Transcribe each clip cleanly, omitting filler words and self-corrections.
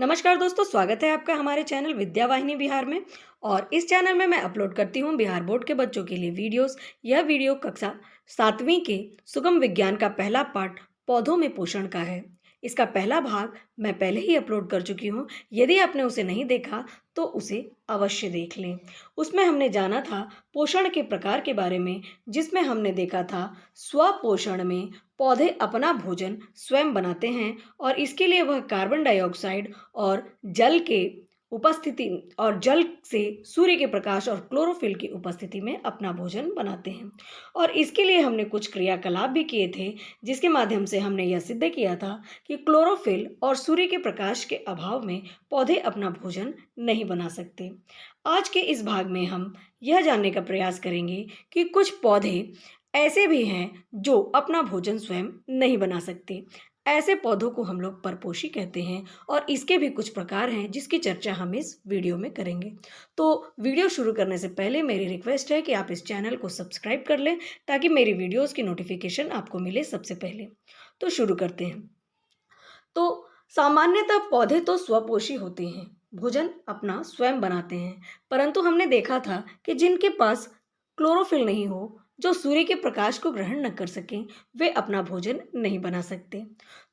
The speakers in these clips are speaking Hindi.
नमस्कार दोस्तों, स्वागत है आपका हमारे चैनल विद्या वाहिनी बिहार में। और इस चैनल में मैं अपलोड करती हूँ बिहार बोर्ड के बच्चों के लिए वीडियोस। यह वीडियो कक्षा 7वीं के सुगम विज्ञान का पहला पाठ पौधों में पोषण का है। इसका पहला भाग मैं पहले ही अपलोड कर चुकी हूँ। यदि आपने उसे नहीं देखा तो उसे अवश्य देख लें। उसमें हमने जाना था पोषण के प्रकार के बारे में, जिसमें हमने देखा था स्वपोषण में पौधे अपना भोजन स्वयं बनाते हैं और इसके लिए वह कार्बन डाइऑक्साइड और जल के उपस्थिति और जल से सूर्य के प्रकाश और क्लोरोफिल की उपस्थिति में अपना भोजन बनाते हैं। और इसके लिए हमने कुछ क्रियाकलाप भी किए थे, जिसके माध्यम से हमने यह सिद्ध किया था कि क्लोरोफिल और सूर्य के प्रकाश के अभाव में पौधे अपना भोजन नहीं बना सकते। आज के इस भाग में हम यह जानने का प्रयास करेंगे कि कुछ पौधे ऐसे भी हैं जो अपना भोजन स्वयं नहीं बना सकते। ऐसे पौधों को हम लोग परपोषी कहते हैं और इसके भी कुछ प्रकार हैं जिसकी चर्चा हम इस वीडियो में करेंगे। तो वीडियो शुरू करने से पहले मेरी रिक्वेस्ट है कि आप इस चैनल को सब्सक्राइब कर लें ताकि मेरी वीडियोस की नोटिफिकेशन आपको मिले सबसे पहले। तो शुरू करते हैं। तो सामान्यतः पौधे तो स्वपोषी होते हैं, भोजन अपना स्वयं बनाते हैं, परंतु हमने देखा था कि जिनके पास क्लोरोफिल नहीं हो, जो सूर्य के प्रकाश को ग्रहण न कर सकें, वे अपना भोजन नहीं बना सकते।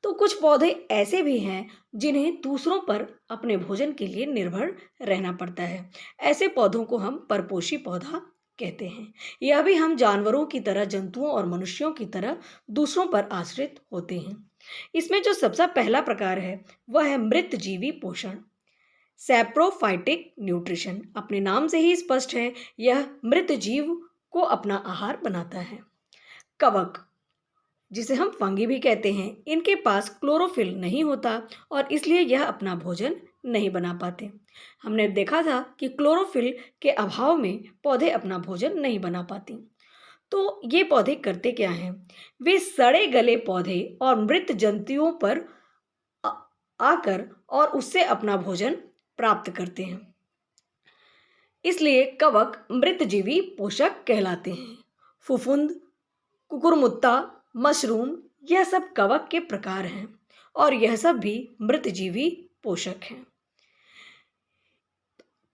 तो कुछ पौधे ऐसे भी हैं जिन्हें दूसरों पर अपने भोजन के लिए निर्भर रहना पड़ता है। ऐसे पौधों को हम परपोषी पौधा कहते हैं। यह भी हम जानवरों की तरह, जंतुओं और मनुष्यों की तरह दूसरों पर आश्रित होते हैं। इसमें जो सबसे पहला प्रकार है वह है मृतजीवी पोषण, सैप्रोफाइटिक न्यूट्रिशन। अपने नाम से ही स्पष्ट है, यह मृत जीव को अपना आहार बनाता है। कवक, जिसे हम फंगी भी कहते हैं, इनके पास क्लोरोफिल नहीं होता और इसलिए यह अपना भोजन नहीं बना पाते। हमने देखा था कि क्लोरोफिल के अभाव में पौधे अपना भोजन नहीं बना पाती। तो ये पौधे करते क्या हैं? वे सड़े गले पौधे और मृत जंतुओं पर आकर और उससे अपना भोजन प्राप्त करते हैं। इसलिए कवक मृतजीवी पोषक कहलाते हैं। फफूंद, कुकुरमुत्ता, मशरूम, यह सब कवक के प्रकार हैं और यह सब भी मृतजीवी पोषक हैं।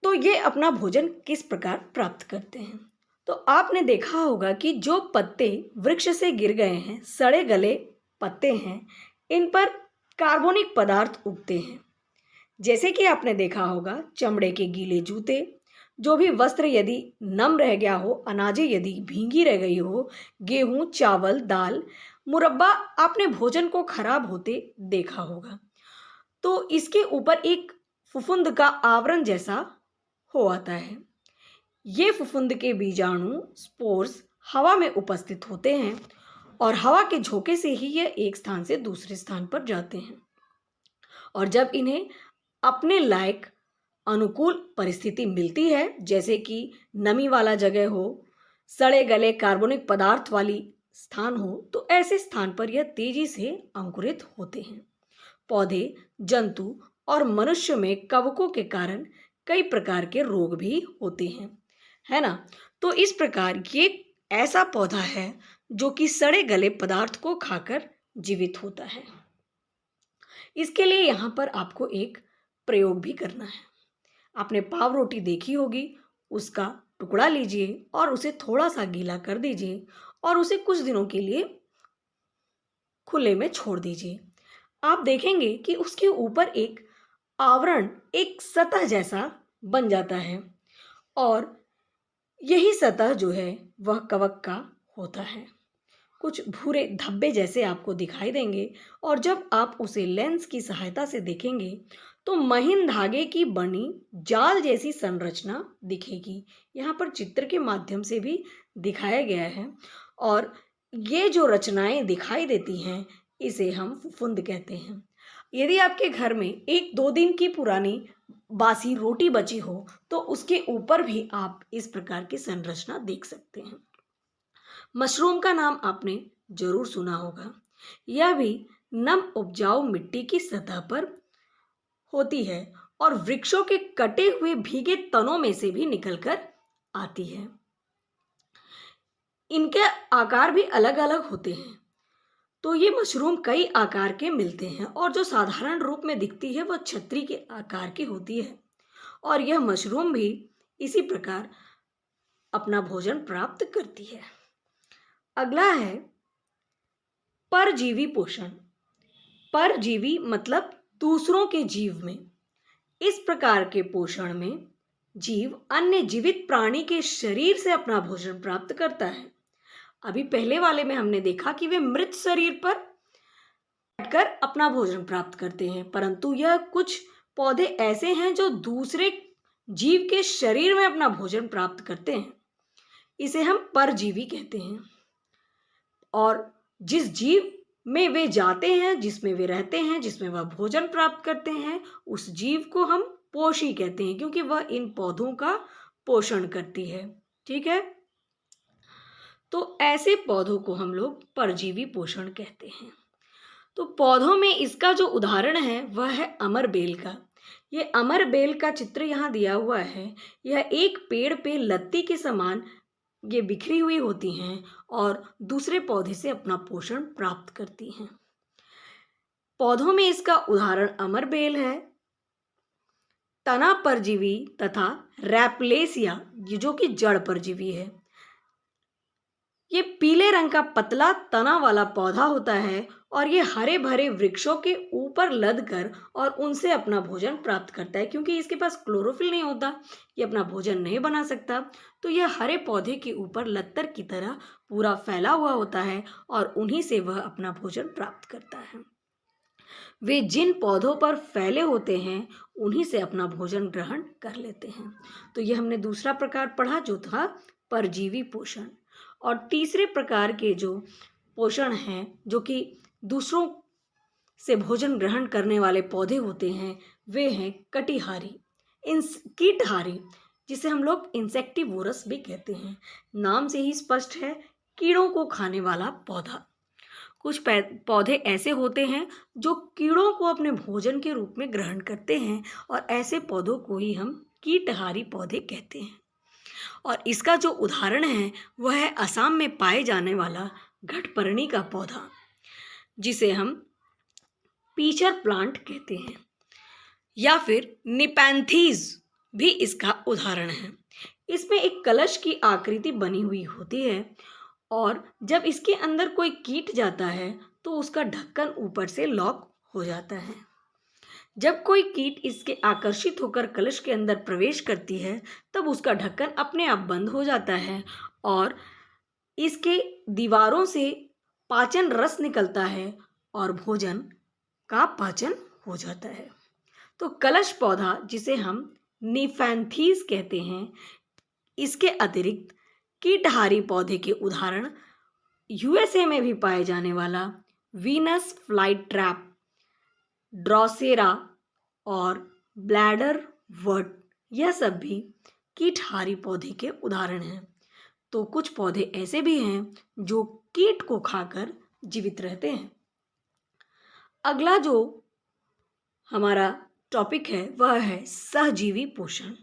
तो ये अपना भोजन किस प्रकार प्राप्त करते हैं? तो आपने देखा होगा कि जो पत्ते वृक्ष से गिर गए हैं, सड़े गले पत्ते हैं, इन पर कार्बनिक पदार्थ उगते हैं। जैसे कि आपने देखा होगा चमड़े के गीले जूते, जो भी वस्त्र यदि नम रह गया हो, अनाजें यदि भींगी रह गई हो, गेहूं, चावल, दाल, मुरब्बा, आपने भोजन को खराब होते देखा होगा। तो इसके ऊपर एक फफूंद का आवरण जैसा हो आता है। ये फफूंद के बीजाणु, स्पोर्स, हवा में उपस्थित होते हैं और हवा के झोंके से ही यह एक स्थान से दूसरे स्थान पर जाते हैं। और जब इन्हें अपने लायक अनुकूल परिस्थिति मिलती है, जैसे कि नमी वाला जगह हो, सड़े गले कार्बनिक पदार्थ वाली स्थान हो, तो ऐसे स्थान पर यह तेजी से अंकुरित होते हैं। पौधे, जंतु और मनुष्य में कवकों के कारण कई प्रकार के रोग भी होते हैं, है ना? तो इस प्रकार ये ऐसा पौधा है जो कि सड़े गले पदार्थ को खाकर जीवित होता है। इसके लिए यहाँ पर आपको एक प्रयोग भी करना है। आपने पाव रोटी देखी होगी, उसका टुकड़ा लीजिए और उसे थोड़ा सा गीला कर दीजिए और उसे कुछ दिनों के लिए खुले में छोड़ दीजिए। आप देखेंगे कि उसके ऊपर एक आवरण, एक सतह जैसा बन जाता है और यही सतह जो है वह कवक का होता है। कुछ भूरे धब्बे जैसे आपको दिखाई देंगे और जब आप उसे लेंस की सहायता से देखेंगे तो महीन धागे की बनी जाल जैसी संरचना दिखेगी। यहाँ पर चित्र के माध्यम से भी दिखाया गया है और ये जो रचनाएं दिखाई देती हैं, इसे हम फफूंद कहते हैं। यदि आपके घर में 1-2 दिन की पुरानी बासी रोटी बची हो तो उसके ऊपर भी आप इस प्रकार की संरचना देख सकते हैं। मशरूम का नाम आपने जरूर सुना होगा। यह भी नम उपजाऊ मिट्टी की सतह पर होती है और वृक्षों के कटे हुए भीगे तनों में से भी निकलकर आती है। इनके आकार भी अलग अलग होते हैं। तो ये मशरूम कई आकार के मिलते हैं और जो साधारण रूप में दिखती है वह छतरी के आकार की होती है और यह मशरूम भी इसी प्रकार अपना भोजन प्राप्त करती है। अगला है परजीवी पोषण। परजीवी मतलब दूसरों के जीव में। इस प्रकार के पोषण में जीव अन्य जीवित प्राणी के शरीर से अपना भोजन प्राप्त करता है। अभी पहले वाले में हमने देखा कि वे मृत शरीर पर बैठकर अपना भोजन प्राप्त करते हैं, परंतु यह कुछ पौधे ऐसे हैं जो दूसरे जीव के शरीर में अपना भोजन प्राप्त करते हैं। इसे हम परजीवी कहते हैं और जिस जीव में वे जाते हैं, जिसमें वे रहते हैं, जिसमें वह भोजन प्राप्त करते हैं, उस जीव को हम पोषी कहते हैं क्योंकि वह इन पौधों का पोषण करती है। ठीक है, तो ऐसे पौधों को हम लोग परजीवी पोषण कहते हैं। तो पौधों में इसका जो उदाहरण है वह है अमर बेल का। ये अमर बेल का चित्र यहाँ दिया हुआ है। यह एक पेड़ पे लत्ती के समान ये बिखरी हुई होती हैं और दूसरे पौधे से अपना पोषण प्राप्त करती हैं। पौधों में इसका उदाहरण अमर बेल है, तना परजीवी तथा रैपलेसिया जो कि जड़ परजीवी है। ये पीले रंग का पतला तना वाला पौधा होता है और ये हरे भरे वृक्षों के ऊपर लदकर और उनसे अपना भोजन प्राप्त करता है। क्योंकि इसके पास क्लोरोफिल नहीं होता, ये अपना भोजन नहीं बना सकता, तो यह हरे पौधे के ऊपर लत्तर की तरह पूरा फैला हुआ होता है और उन्हीं से वह अपना भोजन प्राप्त करता है। वे जिन पौधों पर फैले होते हैं उन्हीं से अपना भोजन ग्रहण कर लेते हैं। तो यह हमने दूसरा प्रकार पढ़ा जो था परजीवी पोषण। और तीसरे प्रकार के जो पोषण हैं जो कि दूसरों से भोजन ग्रहण करने वाले पौधे होते हैं वे हैं कटिहारी, कीटहारी, जिसे हम लोग इंसेक्टिवोरस भी कहते हैं। नाम से ही स्पष्ट है, कीड़ों को खाने वाला पौधा। कुछ पौधे ऐसे होते हैं जो कीड़ों को अपने भोजन के रूप में ग्रहण करते हैं और ऐसे पौधों को ही हम कीटहारी पौधे कहते हैं। और इसका जो उदाहरण है वह है असम में पाए जाने वाला घटपर्णी का पौधा, जिसे हम पीचर प्लांट कहते हैं, या फिर निपैंथीज भी इसका उदाहरण है। इसमें एक कलश की आकृति बनी हुई होती है और जब इसके अंदर कोई कीट जाता है तो उसका ढक्कन ऊपर से लॉक हो जाता है। जब कोई कीट इसके आकर्षित होकर कलश के अंदर प्रवेश करती है तब उसका ढक्कन अपने आप बंद हो जाता है और इसके दीवारों से पाचन रस निकलता है और भोजन का पाचन हो जाता है। तो कलश पौधा, जिसे हम निफैंथीज कहते हैं, इसके अतिरिक्त कीटहारी पौधे के उदाहरण यूएसए में भी पाए जाने वाला वीनस फ्लाइट ट्रैप, ड्रॉसेरा और ब्लैडर वर्ट, यह सब भी कीटहारी पौधे के उदाहरण हैं। तो कुछ पौधे ऐसे भी हैं जो कीट को खाकर जीवित रहते हैं। अगला जो हमारा टॉपिक है वह है सहजीवी पोषण।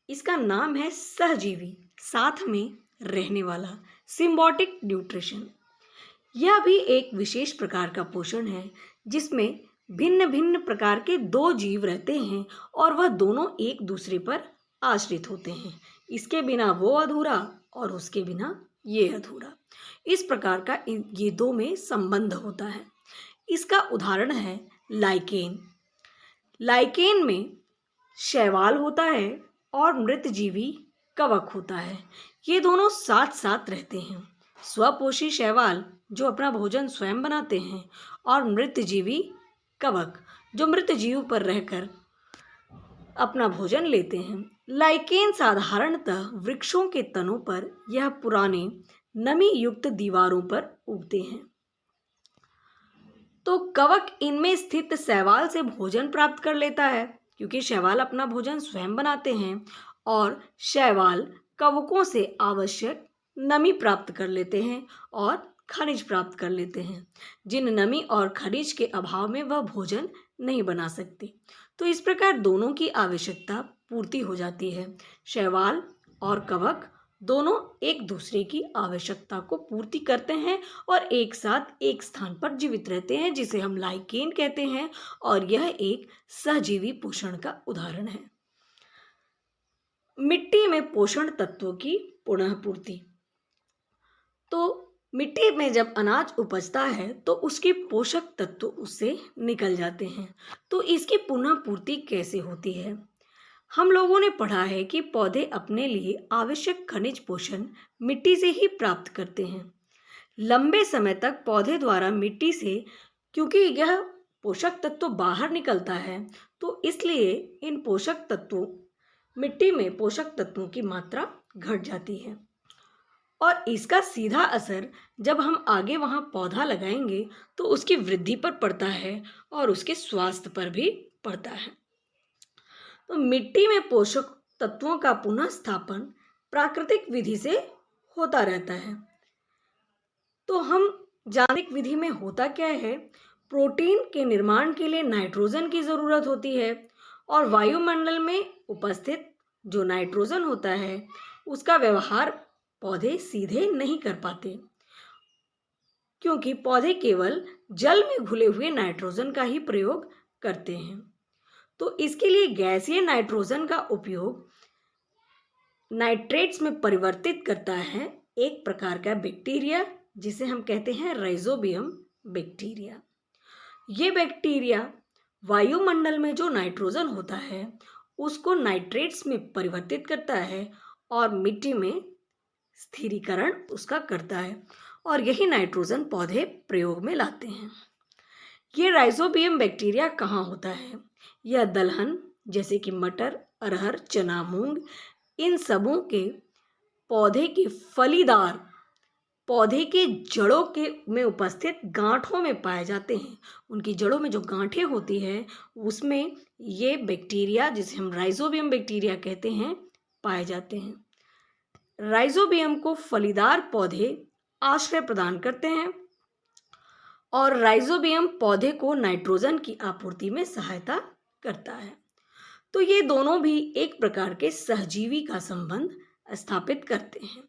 इसका नाम है सहजीवी, साथ में रहने वाला, सिम्बायोटिक न्यूट्रिशन। यह भी एक विशेष प्रकार का पोषण है जिसमें भिन्न भिन्न प्रकार के दो जीव रहते हैं और वह दोनों एक दूसरे पर आश्रित होते हैं। इसके बिना वो अधूरा और उसके बिना ये अधूरा, इस प्रकार का ये दो में संबंध होता है। इसका उदाहरण है लाइकेन। लाइकेन में शैवाल होता है और मृतजीवी कवक होता है। ये दोनों साथ साथ रहते हैं। स्वपोषी शैवाल जो अपना भोजन स्वयं बनाते हैं और मृतजीवी कवक जो मृत जीव पर रहकर अपना भोजन लेते हैं। लाइकेन साधारणतः वृक्षों के तनों पर या पुराने नमी युक्त दीवारों पर उगते हैं। तो कवक इनमें स्थित शैवाल से भोजन प्राप्त कर लेता है क्योंकि शैवाल अपना भोजन स्वयं बनाते हैं और शैवाल कवकों से आवश्यक नमी प्राप्त कर लेते हैं और खनिज प्राप्त कर लेते हैं, जिन नमी और खनिज के अभाव में वह भोजन नहीं बना सकते। तो इस प्रकार दोनों की आवश्यकता पूर्ति हो जाती है। शैवाल और कवक दोनों एक दूसरे की आवश्यकता को पूर्ति करते हैं और एक साथ एक स्थान पर जीवित रहते हैं, जिसे हम लाइकेन कहते हैं, और यह एक सहजीवी पोषण का उदाहरण है। मिट्टी में पोषण तत्वों की पुनः पूर्ति। तो मिट्टी में जब अनाज उपजता है तो उसके पोषक तत्व उससे निकल जाते हैं। तो इसकी पुनः पूर्ति कैसे होती है? हम लोगों ने पढ़ा है कि पौधे अपने लिए आवश्यक खनिज पोषण मिट्टी से ही प्राप्त करते हैं। लंबे समय तक पौधे द्वारा मिट्टी से, क्योंकि यह पोषक तत्व बाहर निकलता है, तो इसलिए इन पोषक तत्वों मिट्टी में पोषक तत्वों की मात्रा घट जाती है और इसका सीधा असर जब हम आगे वहाँ पौधा लगाएंगे तो उसकी वृद्धि पर पड़ता है और उसके स्वास्थ्य पर भी पड़ता है। तो मिट्टी में पोषक तत्वों का पुनः स्थापन प्राकृतिक विधि से होता रहता है। तो हम यांत्रिक विधि में होता क्या है? प्रोटीन के निर्माण के लिए नाइट्रोजन की ज़रूरत होती है और वायुमंडल में उपस्थित जो नाइट्रोजन होता है उसका व्यवहार पौधे सीधे नहीं कर पाते, क्योंकि पौधे केवल जल में घुले हुए नाइट्रोजन का ही प्रयोग करते हैं। तो इसके लिए गैसीय नाइट्रोजन का उपयोग नाइट्रेट्स में परिवर्तित करता है एक प्रकार का बैक्टीरिया, जिसे हम कहते हैं राइजोबियम बैक्टीरिया। ये बैक्टीरिया वायुमंडल में जो नाइट्रोजन होता है उसको नाइट्रेट्स में परिवर्तित करता है और मिट्टी में स्थिरीकरण उसका करता है और यही नाइट्रोजन पौधे प्रयोग में लाते हैं। ये राइजोबियम बैक्टीरिया कहाँ होता है? यह दलहन जैसे कि मटर, अरहर, चना, मूंग, इन सबों के पौधे के फलीदार पौधे के जड़ों के में उपस्थित गांठों में पाए जाते हैं। उनकी जड़ों में जो गांठें होती है उसमें ये बैक्टीरिया, जिसे हम राइजोबियम बैक्टीरिया कहते हैं, पाए जाते हैं। राइजोबियम को फलीदार पौधे आश्रय प्रदान करते हैं और राइजोबियम पौधे को नाइट्रोजन की आपूर्ति में सहायता करता है। तो ये दोनों भी एक प्रकार के सहजीवी का संबंध स्थापित करते हैं।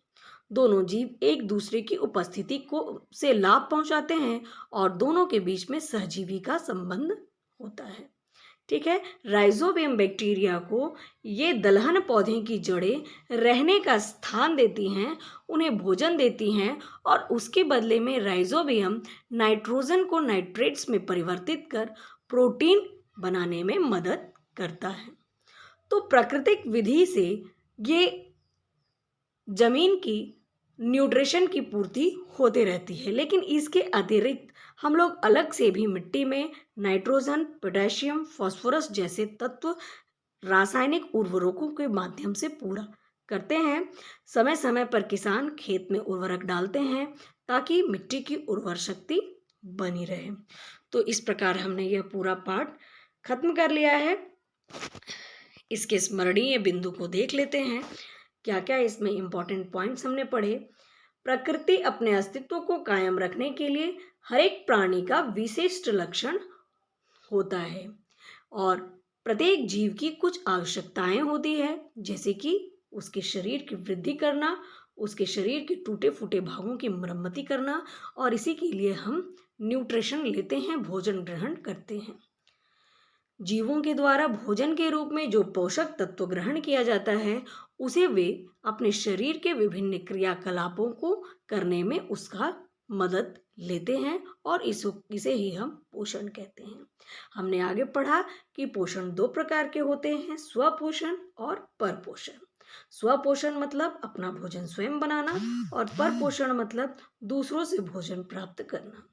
दोनों जीव एक दूसरे की उपस्थिति को से लाभ पहुंचाते हैं और दोनों के बीच में सहजीवी का संबंध होता है। ठीक है। राइजोबियम बैक्टीरिया को ये दलहन पौधे की जड़ें रहने का स्थान देती हैं, उन्हें भोजन देती हैं और उसके बदले में राइजोबियम नाइट्रोजन को नाइट्रेट्स में परिवर्तित कर प्रोटीन बनाने में मदद करता है। तो प्राकृतिक विधि से ये जमीन की न्यूट्रिशन की पूर्ति होती रहती है, लेकिन इसके अतिरिक्त हम लोग अलग से भी मिट्टी में नाइट्रोजन, पोटेशियम, फास्फोरस जैसे तत्व रासायनिक उर्वरकों के माध्यम से पूरा करते हैं। समय समय पर किसान खेत में उर्वरक डालते हैं ताकि मिट्टी की उर्वर शक्ति बनी रहे। तो इस प्रकार हमने यह पूरा पाठ खत्म कर लिया है। इसके स्मरणीय बिंदु को देख लेते हैं। क्या क्या इसमें इम्पॉर्टेंट पॉइंट्स हमने पढ़े। प्रकृति अपने अस्तित्व को कायम रखने के लिए हर एक प्राणी का विशिष्ट लक्षण होता है और प्रत्येक जीव की कुछ आवश्यकताएं होती है, जैसे कि उसके शरीर की वृद्धि करना, उसके शरीर के टूटे फूटे भागों की मरम्मति करना, और इसी के लिए हम न्यूट्रिशन लेते हैं, भोजन ग्रहण करते हैं। जीवों के द्वारा भोजन के रूप में जो पोषक तत्व ग्रहण किया जाता है उसे वे अपने शरीर के विभिन्न क्रियाकलापों को करने में उसका मदद लेते हैं और इसे ही हम पोषण कहते हैं। हमने आगे पढ़ा कि पोषण दो प्रकार के होते हैं, स्वपोषण और परपोषण। स्वपोषण मतलब अपना भोजन स्वयं बनाना और परपोषण मतलब दूसरों से भोजन प्राप्त करना।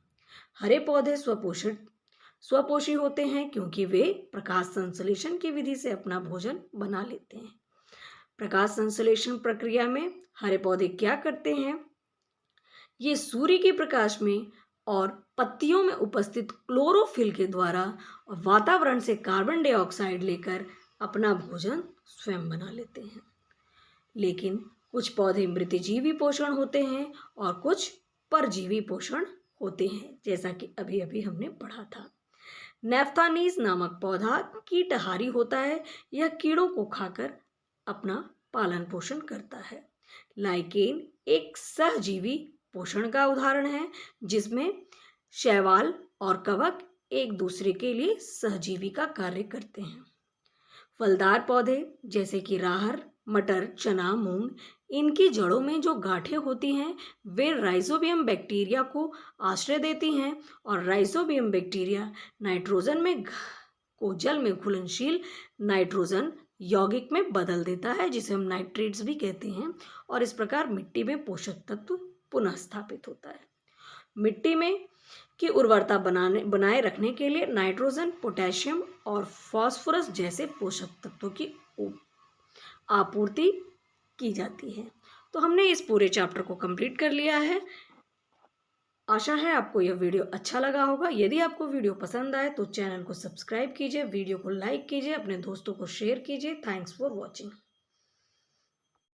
हरे पौधे स्वपोषी होते हैं क्योंकि वे प्रकाश संश्लेषण की विधि से अपना भोजन बना लेते हैं। प्रकाश संश्लेषण प्रक्रिया में हरे पौधे क्या करते हैं? ये सूर्य के प्रकाश में और पत्तियों में उपस्थित क्लोरोफिल के द्वारा और वातावरण से कार्बन डाइऑक्साइड लेकर अपना भोजन स्वयं बना लेते हैं। लेकिन कुछ पौधे मृतजीवी पोषण होते हैं और कुछ परजीवी पोषण होते हैं, जैसा कि अभी अभी हमने पढ़ा था। नेफ्थानीज नामक पौधा कीटहारी होता है। यह कीड़ों को खाकर अपना पालन पोषण करता है। लाइकेन एक सहजीवी पोषण का उदाहरण है जिसमें शैवाल और कवक एक दूसरे के लिए सहजीवी का कार्य करते हैं। फलदार पौधे जैसे कि राहर, मटर, चना, मूंग, इनकी जड़ों में जो गांठें होती हैं वे राइजोबियम बैक्टीरिया को आश्रय देती हैं और राइजोबियम बैक्टीरिया नाइट्रोजन में को जल में घुलनशील नाइट्रोजन यौगिक में बदल देता है जिसे हम नाइट्रेट्स भी कहते हैं और इस प्रकार मिट्टी में पोषक तत्व पुनः स्थापित होता है। मिट्टी में की उर्वरता बनाए रखने के लिए नाइट्रोजन, पोटेशियम और फास्फोरस जैसे पोषक तत्वों की आपूर्ति की जाती है। तो हमने इस पूरे चैप्टर को कंप्लीट कर लिया है। आशा है आपको यह वीडियो अच्छा लगा होगा। यदि आपको वीडियो पसंद आए तो चैनल को सब्सक्राइब कीजिए, वीडियो को लाइक कीजिए, अपने दोस्तों को शेयर कीजिए। Thanks for watching.